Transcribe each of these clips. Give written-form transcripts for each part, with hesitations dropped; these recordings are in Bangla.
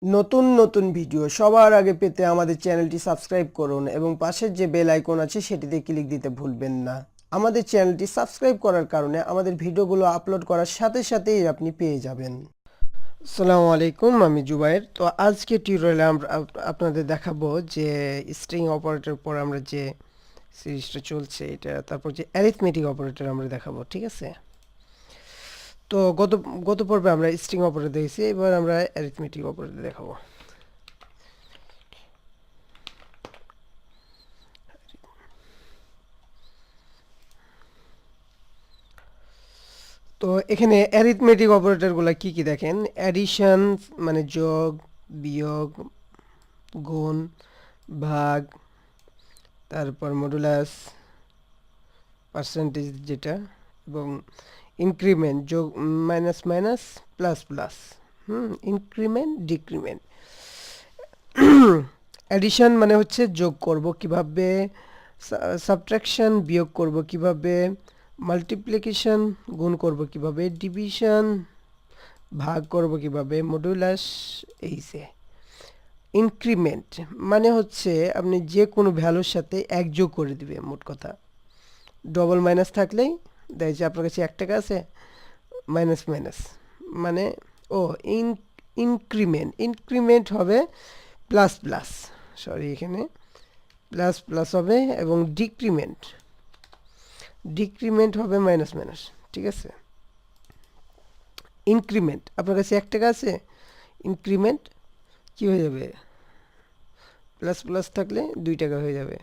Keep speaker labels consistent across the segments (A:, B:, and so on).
A: নতুন নতুন ভিডিও সবার আগে পেতে আমাদের চ্যানেলটি সাবস্ক্রাইব করুন এবং পাশের যে বেল আইকন আছে সেটিতে ক্লিক দিতে ভুলবেন না। আমাদের চ্যানেলটি সাবস্ক্রাইব করার কারণে আমাদের ভিডিওগুলো আপলোড করার সাথে সাথেই আপনি পেয়ে যাবেন। আসসালামু আলাইকুম, আমি জুবাইর। তো আজকে টিউটোরিয়ালে আমরা আপনাদের দেখাবো যে স্ট্রিং অপারেটর পর আমরা যে সিরিজটা চলছে এটা, তারপর যে অ্যারিথমেটিক অপারেটর আমরা দেখাবো, ঠিক আছে? তো গত পর্বে আমরা স্ট্রিং অপারেটর দেখেছি, এবার আমরা অ্যারিথমেটিক অপারেটর দেখাবো। তো এখানে অ্যারিথমেটিক অপারেটরগুলো কি কি দেখেন। অ্যাডিশন মানে যোগ, বিয়োগ, গুণ, ভাগ, তারপর মডুলাস, পার্সেন্টেজ যেটা, এবং ইনক্রিমেন্ট, যোগ, minus minus, plus plus, increment, decrement. Addition মানে হচ্ছে যোগ করব কিভাবে, সাবট্রাকশন বিয়োগ করব কিভাবে, মাল্টিপ্লিকেশন গুণ করব কিভাবে, ডিভিশন ভাগ করব কিভাবে, মডুলাস। এই যে ইনক্রিমেন্ট মানে হচ্ছে আপনি যে কোনো ভ্যালুর সাথে এক যোগ করে দিবে। মোট কথা ডবল মাইনাস থাকলেই দেখা যাচ্ছে আপনার কাছে 1 টাকা আছে, মাইনাস মাইনাস মানে ও ইনক্রিমেন্ট। ইনক্রিমেন্ট হবে প্লাস প্লাস, সরি এখানে প্লাস প্লাস হবে, এবং ডিক্রিমেন্ট, ডিক্রিমেন্ট হবে মাইনাস মাইনাস, ঠিক আছে? ইনক্রিমেন্ট আপনার কাছে 1 টাকা আছে, ইনক্রিমেন্ট কি হয়ে যাবে, প্লাস প্লাস থাকলে 2 টাকা হয়ে যাবে,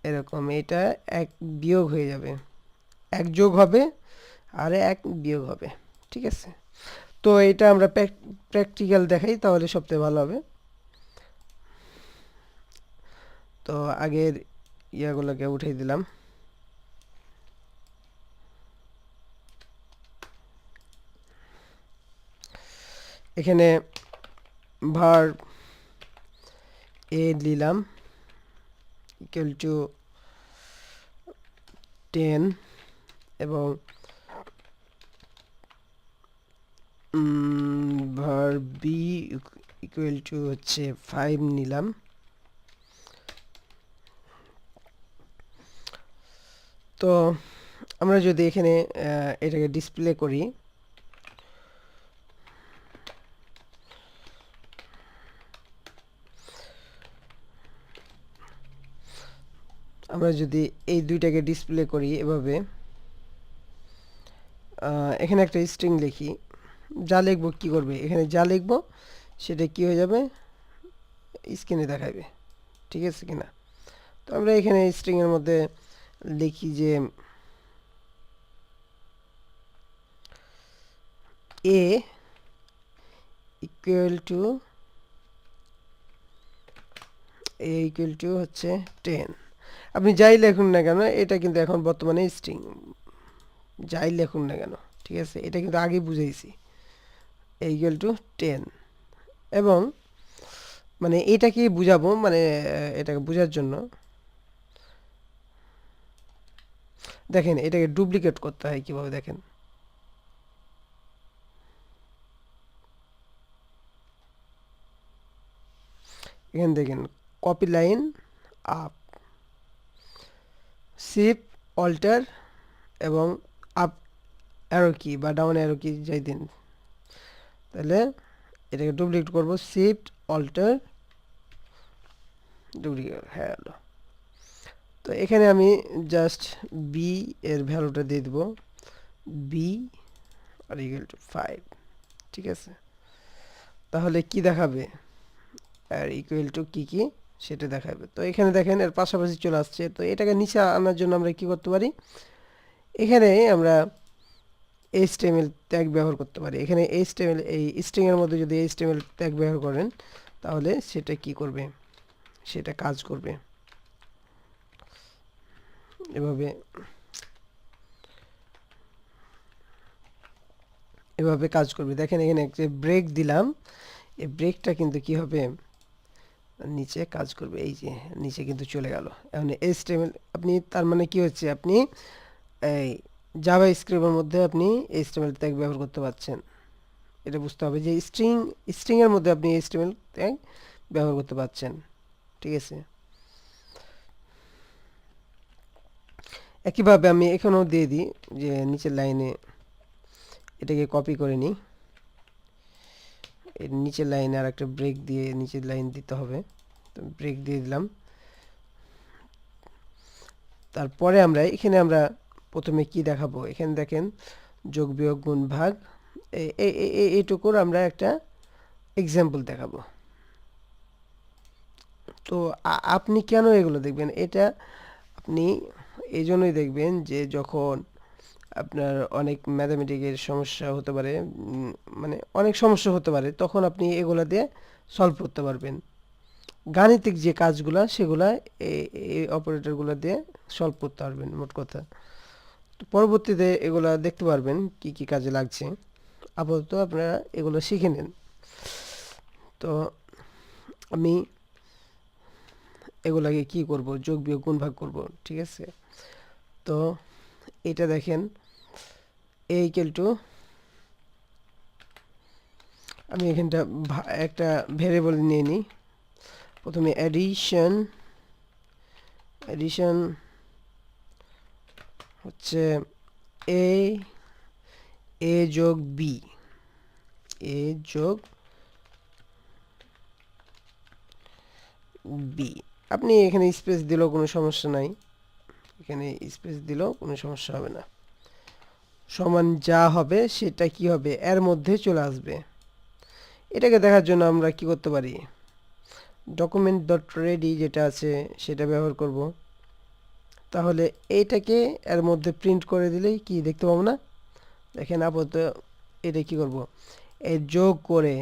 A: এরকম। এটা এক বিয়োগ হয়ে যাবে, এক যোগ হবে আর এক বিয়োগ হবে, ঠিক আছে? তো এটা আমরা প্র্যাকটিক্যাল দেখাই তাহলে সবথেকে ভালো হবে। তো আগের ইয়াগুলোকে উঠাই দিলাম। এখানে ভার এ নিলাম ইকুয়াল টু 10 এবং ভার বি ইকুয়াল টু হচ্ছে 5 নিলাম। তো আমরা যদি এখানে এটাকে ডিসপ্লে করি, আমরা যদি এই দুইটাকে ডিসপ্লে করি এভাবে, এখানে একটা স্ট্রিং লিখি, যা লিখবো কি করবে, এখানে যা লিখবো সেটা কি হয়ে যাবে, স্ক্রিনে দেখাবে, ঠিক আছে কিনা? তো আমরা এখানে স্ট্রিং এর মধ্যে লিখি যে a ইকুয়াল টু হচ্ছে 10। আপনি যাই লিখুন না কেন, এটা কিন্তু এখন বর্তমানে স্ট্রিং, যাই লিখুন না কেন, ঠিক আছে? এটা কিন্তু আগে বুঝাইছি, a ইকুয়াল টু 10। এবং মানে এটাকে বুঝাবো, মানে এটাকে বোঝার জন্য দেখেন এটাকে ডুপ্লিকেট করতে হয় কিভাবে, দেখেন এখানে দেখেন copy line up, shift alter এবং আপ অ্যারো কি বা ডাউন অ্যারো কি যাই দিন, তাহলে এটাকে ডুপ্লিকেট করব, শিফট অল্টার ডুপ্লিকেট, হ্যাঁ হলো। তো এখানে আমি জাস্ট বি এর ভ্যালুটা দিয়ে দেব, বি আর ইকুয়াল টু 5, ঠিক আছে? তাহলে কি দেখাবে, আর ইকুয়াল টু কি কি সেটা দেখাবে। তো এখানে দেখেন এর পাশাপাশি চলে আসছে। তো এটাকে নিচে আনার জন্য আমরা কি করতে পারি, এখানে আমরা HTML ট্যাগ ব্যবহার করতে পারি। এখানে HTML, এই স্ট্রিং এর মধ্যে যদি HTML ট্যাগ ব্যবহার করেন তাহলে সেটা কি করবে, সেটা কাজ করবে এভাবে, এভাবে কাজ করবে। দেখেন এখানে একটা ব্রেক দিলাম, এই ব্রেকটা কিন্তু কি হবে, নিচে কাজ করবে, এই যে নিচে কিন্তু চলে গেল। এখন HTML আপনি, তার মানে কি হচ্ছে, আপনি এই জাভা স্ক্রিপ্টের মধ্যে আপনি HTML ট্যাগ ব্যবহার করতে পারছেন, এটা বুঝতে হবে যে স্ট্রিং এর মধ্যে আপনি HTML ট্যাগ ব্যবহার করতে পারছেন। ঠিক আছে, একইভাবে আমি এখানেও দিয়ে দিই যে নিচের লাইনে এটাকে কপি করে নিই, এর নিচের লাইনে আর একটা ব্রেক দিয়ে নিচের লাইন দিতে হবে, তো ব্রেক দিয়ে দিলাম। তারপরে আমরা প্রথমে কি দেখাবো, এখানে দেখেন যোগ বিয়োগ গুণ ভাগ, এইটুকুর আমরা একটা এক্সাম্পল দেখাবো। তো আপনি কেন এগুলো দেখবেন, এটা আপনি এই জন্যই দেখবেন যে যখন আপনার অনেক ম্যাথমেটিক্যাল সমস্যা হতে পারে, মানে অনেক সমস্যা হতে পারে, তখন আপনি এগুলা দিয়ে সলভ করতে পারবেন। গাণিতিক যে কাজগুলা সেগুলা এই অপারেটরগুলো দিয়ে সলভ করতে পারবেন মোট কথা। তো পরবর্তীতে এগুলা দেখতে পারবেন কি কি কাজে লাগছে, আপাতত আপনারা এগুলো শিখে নেন। তো আমি এগুলাকে কি করব, যোগ বিয়োগ গুণ ভাগ করব। ঠিক আছে, তো এটা দেখেন a equal to, আমি এখানটা একটা ভেরিয়েবল নিয়ে নিই। প্রথমে এডিশন হচ্ছে a যোগ b, a যোগ b। আপনি এখানে স্পেস দিলেও কোনো সমস্যা নাই, এখানে স্পেস দিলেও কোনো সমস্যা হবে না। সমান যা হবে সেটা কি হবে, এর মধ্যে চলে আসবে। এটাকে দেখার জন্য আমরা কি করতে পারি, document.ready যেটা আছে সেটা ব্যবহার করব। তাহলে এইটাকে এর মধ্যে প্রিন্ট করে দিলেই কি দেখতে পাবো না। দেখেন আপাতত এটা কি করব, এই যোগ করে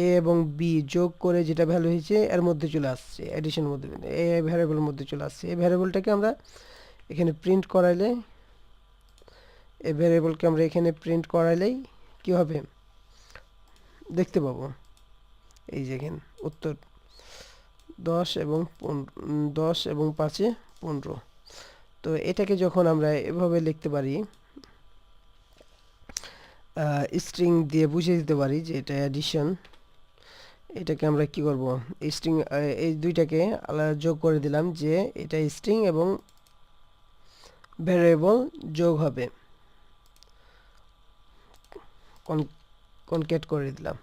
A: a এবং b যোগ করে যেটা ভ্যালু হয়েছে এর মধ্যে চলে আসছে, এডিশনের মধ্যে, এই ভ্যারিয়েবলের মধ্যে চলে আসছে। এই ভ্যারিয়েবলটাকে আমরা এখানে প্রিন্ট করাইলে, এই ভ্যারিয়েবলকে আমরা এখানে প্রিন্ট করাইলেই কি হবে দেখতে পাবো। এই দেখেন উত্তর 10 এবং 5-এ 15। তো এটাকে যখন আমরা এভাবে লিখতে পারি, স্ট্রিং দিয়ে বুঝিয়ে দিতে পারি যে এটা অ্যাডিশন, এটাকে আমরা কি করব, স্ট্রিং এই দুইটাকে আলাদা যোগ করে দিলাম যে এটা স্ট্রিং এবং ভ্যারিয়েবল যোগ হবে, কনক্যাট করে দিলাম।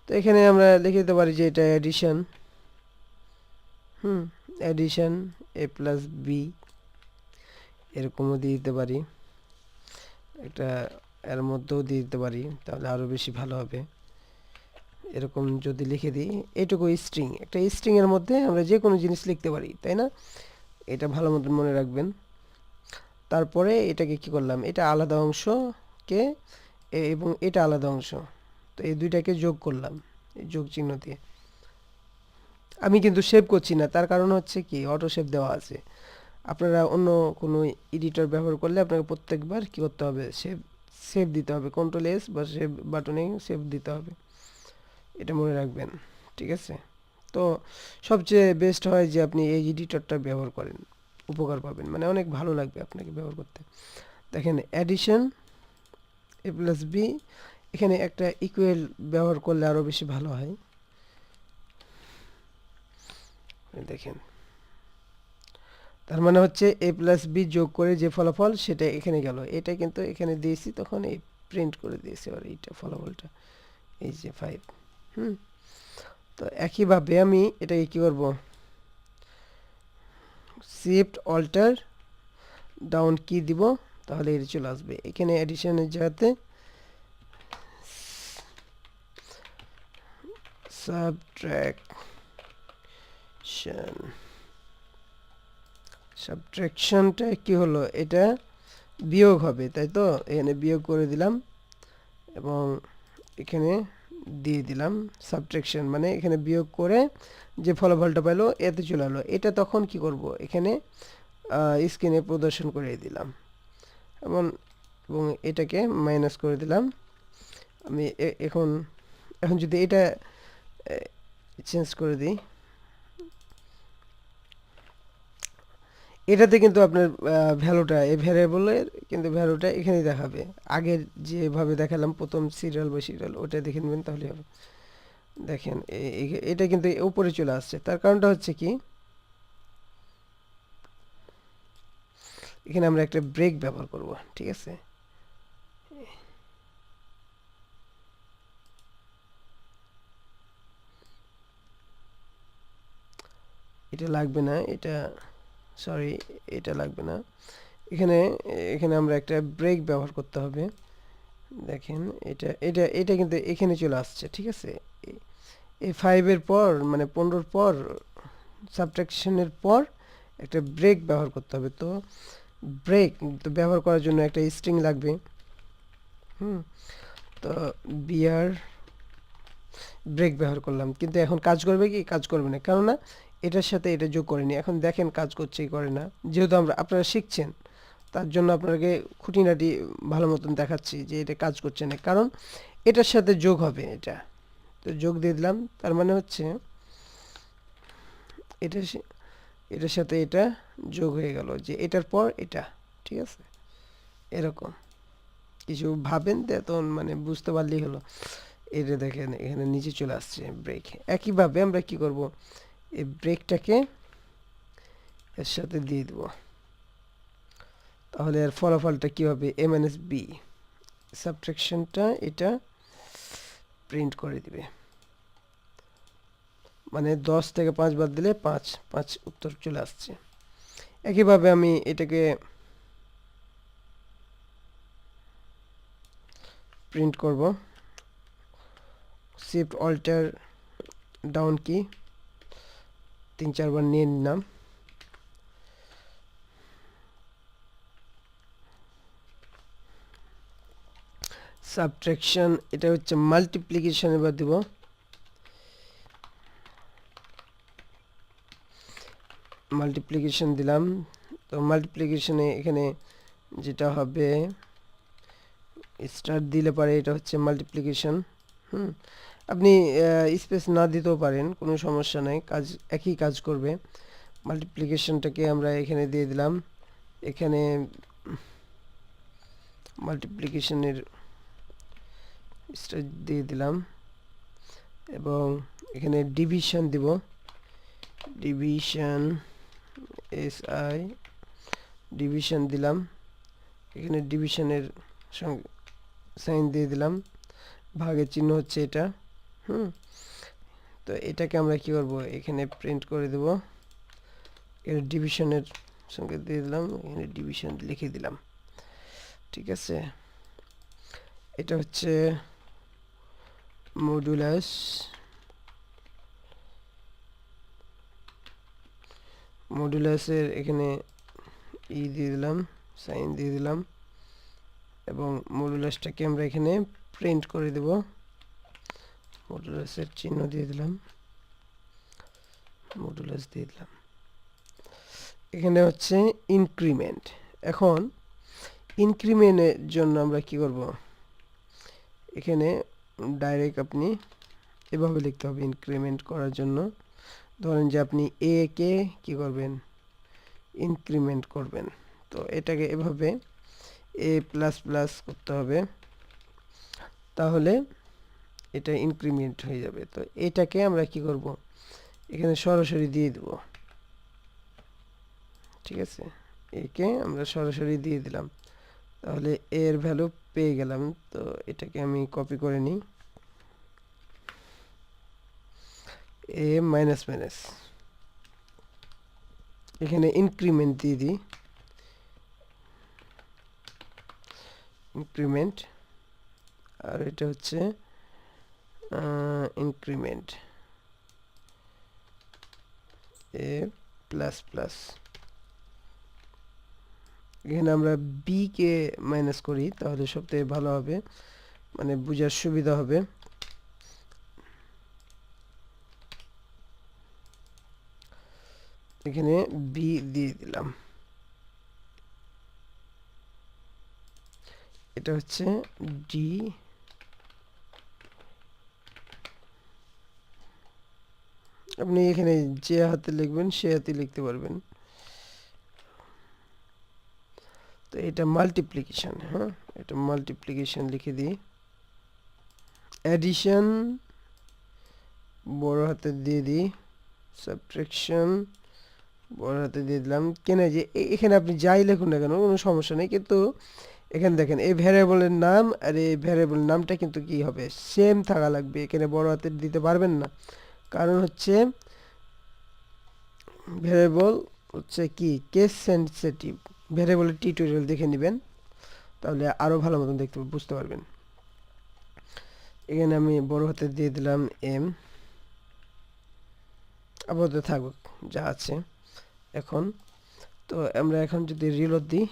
A: তো এখানে আমরা লিখে দিতে পারি যে এটা addition, addition a plus b, এরকমও দিয়ে দিতে পারি, একটা এর মধ্যেও দিয়ে দিতে পারি, তাহলে আরও বেশি ভালো হবে। এরকম যদি লিখে দিই, এইটুকু স্ট্রিং, একটা স্ট্রিং এর মধ্যে আমরা যে কোনো জিনিস লিখতে পারি, তাই না? এটা ভালো মতন মনে রাখবেন। তারপরে এটাকে কি করলাম, এটা আলাদা অংশকে এবং এটা আলাদা অংশ, তো এই দুইটাকে যোগ করলাম এই যোগ চিহ্ন দিয়ে। আমি কিন্তু সেভ করছি না, তার কারণ হচ্ছে কি অটো সেভ দেওয়া আছে। আপনারা অন্য কোনো এডিটর ব্যবহার করলে আপনাকে প্রত্যেকবার কি করতে হবে, সেভ দিতে হবে, Ctrl+S বা সেভ বাটনে সেভ দিতে হবে, এটা মনে রাখবেন। ঠিক আছে, তো সবচেয়ে বেস্ট হয় যে আপনি এই এডিটরটা ব্যবহার করেন, উপকার পাবেন, মানে অনেক ভালো লাগবে আপনাকে ব্যবহার করতে। দেখেন অ্যাডিশন a প্লাস b, এখানে একটা ইকুয়াল ব্যবহার করলে আরো বেশি ভালো হয়। দেখেন তার মানে হচ্ছে a প্লাস b যোগ করে যে ফলাফল সেটা এখানে গেল, এটা কিন্তু এখানে দিয়েছি তখন এই প্রিন্ট করে দিয়েছি আর এইটা ফলাফলটা এই যে 5। তো একইভাবে আমি এটাকে কি করব, শিফট অল্টার ডাউন কি দিব, তাহলে এটা চলে আসবে। এখানে এডিশনের জায়গাতে সাবট্রাকশনটা কি হলো, এটা বিয়োগ হবে, তাই তো? এখানে বিয়োগ করে দিলাম এবং এখানে দিয়ে দিলাম সাবট্রাকশন, মানে এখানে বিয়োগ করে যে ফলাফলটা পেলো এতে চলে এলো। এটা তখন কি করব, এখানে স্ক্রিনে প্রদর্শন করে দিলাম এবং এটাকে মাইনাস করে দিলাম। আমি এখন যদি এটা চেঞ্জ করে দিই, এটাতে কিন্তু আপনার ভ্যালুটা এই ভ্যারিয়েবলের কিন্তু ভ্যালুটা এখানেই দেখাবে। আগের যেভাবে দেখালাম প্রথম সিরিয়াল বাই সিরিয়াল ওটা দেখে নেবেন তাহলে হবে। দেখেন এটা কিন্তু উপরে চলে আসছে, তার কারণটা হচ্ছে কি, এখানে আমরা একটা ব্রেক ব্যবহার করব। ঠিক আছে, এটা লাগবে না, এটা সরি, এটা লাগবে না। এখানে এখানে আমরা একটা ব্রেক ব্যবহার করতে হবে। দেখেন এটা কিন্তু এখানে চলে আসছে। ঠিক আছে, এই 5 এর পর মানে 15 পর সাবট্রাকশনের পর একটা ব্রেক ব্যবহার করতে হবে। তো ব্রেক তো ব্যবহার করার জন্য একটা স্ট্রিং লাগবে। হুম, তো বিআর ব্রেক ব্যবহার করলাম, কিন্তু এখন কাজ করবে কি কাজ করবে না, কেননা এটার সাথে এটা যোগ করেনি। এখন দেখেন কাজ করছে কি করে না, যেহেতু আপনারা শিখছেন তার জন্য আপনাকে খুঁটিনাটি ভালো মতন দেখাচ্ছি যে এটা কাজ করছে না, কারণ এটার সাথে যোগ হবে এটা। তো যোগ দিয়ে দিলাম, তার মানে হচ্ছে এটা এটার সাথে এটা যোগ হয়ে গেল, যে এটার পর এটা। ঠিক আছে, এরকম কিছু ভাবেন তখন মানে বুঝতে পারলেই হলো। এটা দেখেন এখানে নিচে চলে আসছে ব্রেক। একইভাবে আমরা কি করব, এই ব্রেকটাকে এর সাথে দিয়ে দেব, তাহলে এর ফলাফলটা কি হবে, a মাইনাস বি। সাবট্রাকশনটা এটা প্রিন্ট করে দিবে, মানে 10 থেকে 5 বাদ দিলে 5 5 উত্তর চলে আসছে। একইভাবে আমি এটাকে প্রিন্ট করব, শিফট অল্টার ডাউন কি 3-4 বার নিয়ে নিলাম। সাবট্রাকশন এটা হচ্ছে মাল্টিপ্লিকেশন, এবার দিব মাল্টিপ্লিকেশন দিলাম। তো মাল্টিপ্লিকেশনে এখানে যেটা হবে স্টার দিলে পারে এটা হচ্ছে মাল্টিপ্লিকেশন। আপনি স্পেস না দিতেও পারেন, কোনো সমস্যা নাই, কাজ একই কাজ করবে। মাল্টিপ্লিকেশনটাকে আমরা এখানে দিয়ে দিলাম, এখানে মাল্টিপ্লিকেশনের স্টার দিয়ে দিলাম, এবং এখানে ডিভিশন দিব, ডিভিশন এসআই ডিভিশন দিলাম, এখানে ডিভিশনের সঙ্গে সাইন দিয়ে দিলাম, ভাগের চিহ্ন হচ্ছে এটা। তো এটাকে আমরা কি করব, এখানে প্রিন্ট করে দেব, এখানে ডিভিশনের সঙ্গে দিয়ে দিলাম, এখানে ডিভিশন লিখে দিলাম। ঠিক আছে, এটা হচ্ছে মডুলাস, মডুলাসের এখানে দিয়ে দিলাম, সাইন দিয়ে দিলাম, এবং মডুলাসটাকে আমরা এখানে প্রিন্ট করে দেব, মডুলাসের চিহ্ন দিয়ে দিলাম, মডুলাস দিয়ে দিলাম। এখানে হচ্ছে ইনক্রিমেন্ট। এখন ইনক্রিমেন্টের জন্য আমরা কি করব, এখানে ডাইরেক্ট আপনি এভাবে লিখতে হবে। ইনক্রিমেন্ট করার জন্য ধরেন যে আপনি এ কে কি করবেন, ইনক্রিমেন্ট করবেন, তো এটাকে এভাবে এ প্লাস প্লাস করতে হবে, তাহলে এটা ইনক্রিমেন্ট হয়ে যাবে। তো এটাকে আমরা কি করব, এখানে সরাসরি দিয়ে দেব। ঠিক আছে, একে আমরা সরাসরি দিয়ে দিলাম, তাহলে এর ভ্যালু পেয়ে গেলাম। তো এটাকে আমি কপি করে নিই, এ মাইনাস মাইনাস, এখানে ইনক্রিমেন্ট দিয়ে দিই, ইনক্রিমেন্ট, আর এটা হচ্ছে ইনক্রিমেন্ট এ প্লাস প্লাস। এখানে আমরা বি কে মাইনাস করি, তাহলে সবথেকে ভালো হবে, মানে বোঝার সুবিধা হবে। এখানে বি দিয়ে দিলাম, এটা হচ্ছে ডি, আপনি এখানে যে হাতে লিখবেন সে হাতে লিখতে পারবেন। তো এটা মাল্টিপ্লিকেশন, হ্যাঁ এটা মাল্টিপ্লিকেশন লিখে দিই। অ্যাডিশন বড় হাতে দিয়ে দিই, সাবট্রাকশন বড় হাতে দিয়ে দিলাম। কেন যে এখানে আপনি যাই লিখুন না কেন কোনো সমস্যা নেই, কিন্তু এখানে দেখেন এই ভ্যারিয়েবলের নাম আর এই ভ্যারিয়েবল নামটা কিন্তু কি হবে, সেম থাকা লাগবে। এখানে বড় হাতে দিতে পারবেন না, কারণ হচ্ছে ভ্যারিয়েবল হচ্ছে কি কেস সেনসিটিভ। ভ্যারিয়েবলের টিউটোরিয়াল দেখে নেবেন, তাহলে আরো ভালো মতন দেখতে বুঝতে পারবেন। এখানে আমি বড় হাতে দিয়ে দিলাম এম, আপাতত থাকুক যা আছে এখন। তো আমরা এখন যদি রিলোড দিই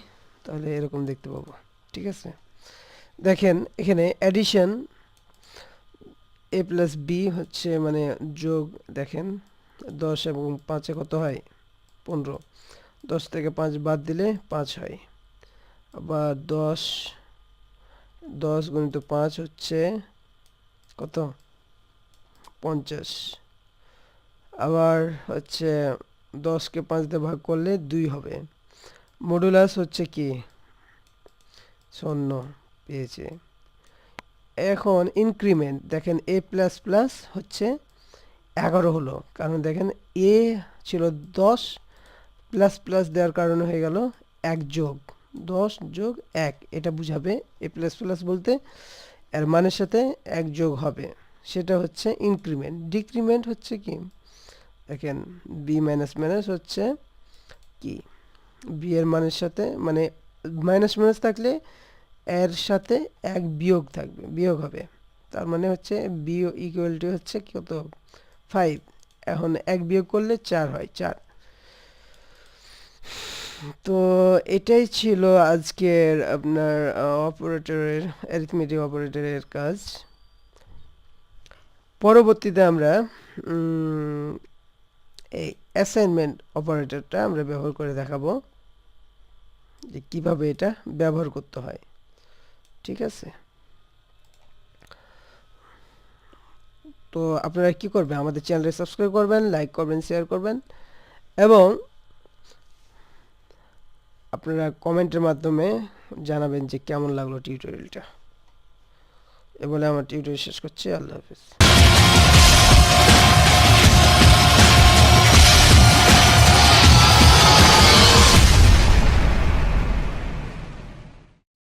A: তাহলে এরকম দেখতে পাবো, ঠিক আছে। দেখেন এখানে অ্যাডিশন এ প্লাস বি হচ্ছে মানে যোগ, দেখেন 10 এবং 5 কত হয় 15, 10 থেকে 5 বাদ দিলে 5 হয়। আবার 10 গুণিত 5 হচ্ছে কত 50। আবার হচ্ছে 10কে 5 দিয়ে ভাগ করলে 2 হবে। মডুলাস হচ্ছে কি 0 পেয়েছে। এখন ইনক্রিমেন্ট দেখেন এ প্লাস প্লাস হচ্ছে 11 হলো, কারণ দেখেন এ ছিল 10 প্লাস প্লাস দেওয়ার কারণে হয়ে গেল 1 যোগ 10 যোগ 1, এটা বুঝাবে এ প্লাস প্লাস বলতে এর মানের সাথে 1 যোগ হবে, সেটা হচ্ছে ইনক্রিমেন্ট। ডিক্রিমেন্ট হচ্ছে কি দেখেন বি মাইনাস মাইনাস হচ্ছে কি বি এর মানের সাথে মানে মাইনাস মাইনাস থাকলে এর সাথে 1 বিয়োগ থাকবে, বিয়োগ হবে, তার মানে হচ্ছে বি ইকুয়াল টু হচ্ছে কত 5। এখন 1 বিয়োগ করলে 4 হয় 4। তো এটাই ছিল আজকের আপনার অপারেটরের অ্যারিথমেটিক অপারেটরের কাজ। পরবর্তীতে আমরা এই অ্যাসাইনমেন্ট অপারেটরটা আমরা ব্যবহার করে দেখাবো যে কিভাবে এটা ব্যবহার করতে হয়, ঠিক আছে। তো আপনারা কি করবেন, আমাদের চ্যানেলটি সাবস্ক্রাইব করবেন, লাইক করবেন, শেয়ার করবেন এবং আপনারা কমেন্টের মাধ্যমে জানাবেন যে কেমন লাগলো টিউটোরিয়ালটা। এ বলে আমার টিউটোরিয়াল শেষ করছি। আল্লাহ হাফেজ।